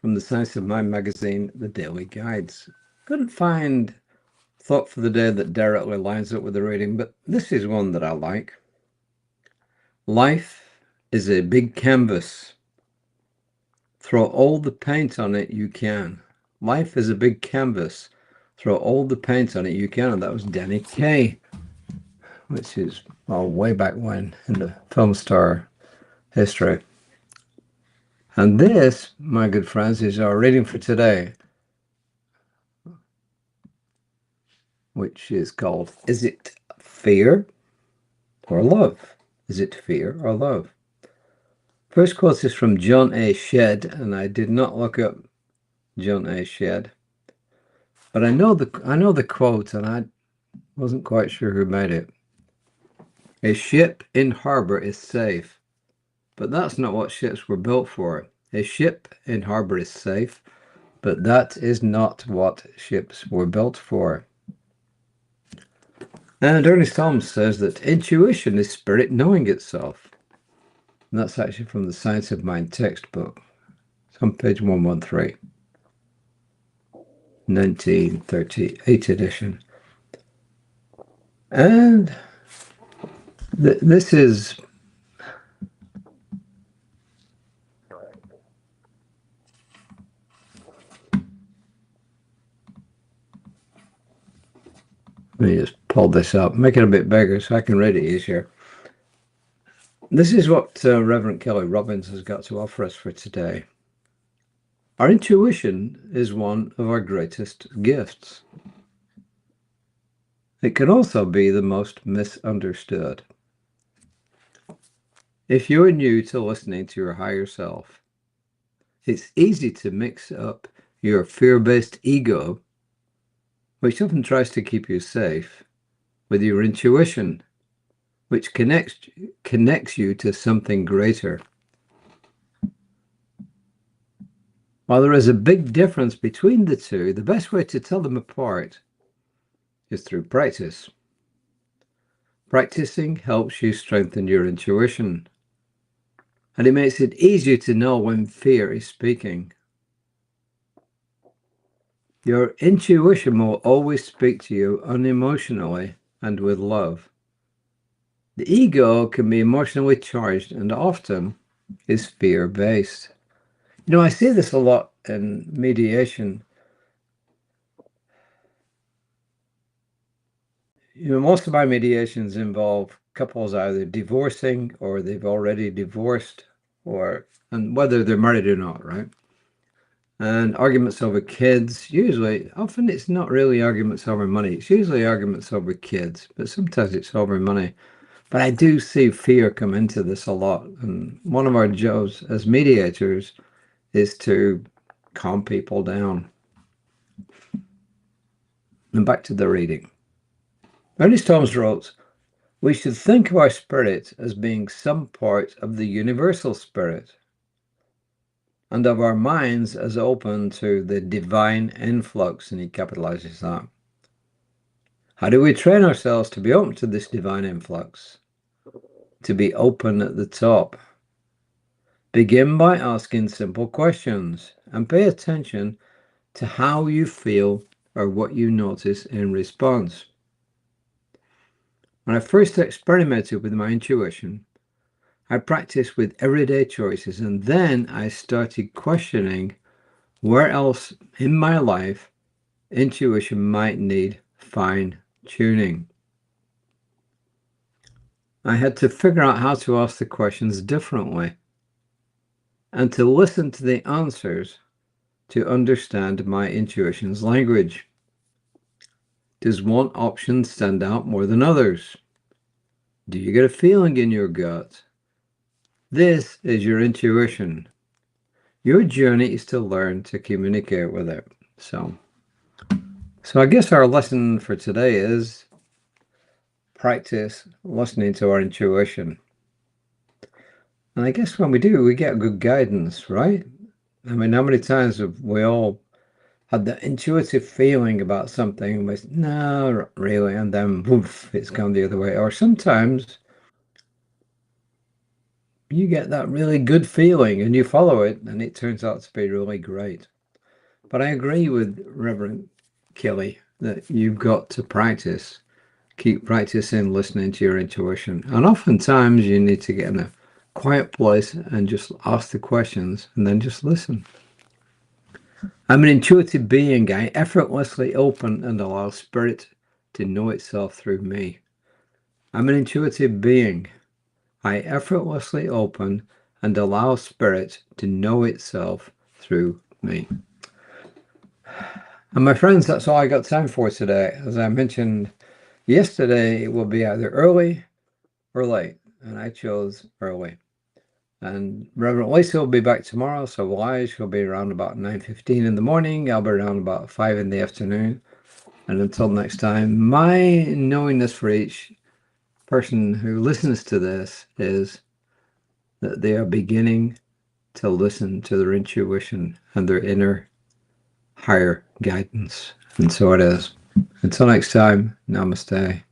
from the Science of Mind magazine, The Daily Guides. Couldn't find thought for the day that directly lines up with the reading, but this is one that I like. Life is a big canvas. Throw all the paint on it you can. Life is a big canvas. Throw all the paint on it you can. And that was Danny Kaye, which is, well, way back when in the film star history. And this, my good friends, is our reading for today, which is called, Is It Fear or Love? Is it fear or love? First quote is from John A. Shedd, and I did not look up John A. Shedd, but I know the quote, and I wasn't quite sure who made it. A ship in harbor is safe, but that's not what ships were built for. A ship in harbor is safe, but that is not what ships were built for. And Ernest Holmes says that intuition is spirit knowing itself. And that's actually from the Science of Mind textbook. It's on page 113, 1938 edition. And this is let me just pull this up, make it a bit bigger so I can read it easier. This is what Reverend Kelly Robbins has got to offer us for today. Our intuition is one of our greatest gifts. It can also be the most misunderstood. If you're new to listening to your higher self, it's easy to mix up your fear-based ego, which often tries to keep you safe, with your intuition, which connects you to something greater. While there is a big difference between the two, the best way to tell them apart is through practice. Practicing helps you strengthen your intuition, and it makes it easier to know when fear is speaking. Your intuition will always speak to you unemotionally and with love. The ego can be emotionally charged and often is fear-based. You know, I see this a lot in mediation. You know, most of my mediations involve couples either divorcing or they've already divorced, and whether they're married or not, right? And arguments over kids, often it's not really arguments over money. It's usually arguments over kids, but sometimes it's over money. But I do see fear come into this a lot. And one of our jobs as mediators is to calm people down. And back to the reading. Ernest Holmes wrote, "We should think of our spirit as being some part of the universal spirit, and of our minds as open to the divine influx," and he capitalizes that. How do we train ourselves to be open to this divine influx? To be open at the top. Begin by asking simple questions and pay attention to how you feel or what you notice in response. When I first experimented with my intuition, I practiced with everyday choices, and then I started questioning where else in my life intuition might need fine-tuning. I had to figure out how to ask the questions differently and to listen to the answers to understand my intuition's language. Does one option stand out more than others? Do you get a feeling in your gut? This is your intuition. Your journey is to learn to communicate with it. So I guess our lesson for today is practice listening to our intuition. And I guess when we do, we get good guidance, right? I mean, how many times have we all had the intuitive feeling about something and we say, no, not really, and then woof, it's gone the other way. Or sometimes you get that really good feeling and you follow it, and it turns out to be really great. But I agree with Reverend Kelly that you've got to practice. Keep practicing listening to your intuition. And oftentimes you need to get in a quiet place and just ask the questions and then just listen. I'm an intuitive being. I effortlessly open and allow spirit to know itself through me. I'm an intuitive being. I effortlessly open and allow spirit to know itself through me. And my friends, that's all I got time for today. As I mentioned yesterday, it will be either early or late, and I chose early. And Reverend Lacey will be back tomorrow, so why she'll be around about 9:15 in the morning. I'll be around about 5 in the afternoon. And until next time, my knowingness for each person who listens to this is that they are beginning to listen to their intuition and their inner higher guidance. And so it is. Until next time, namaste.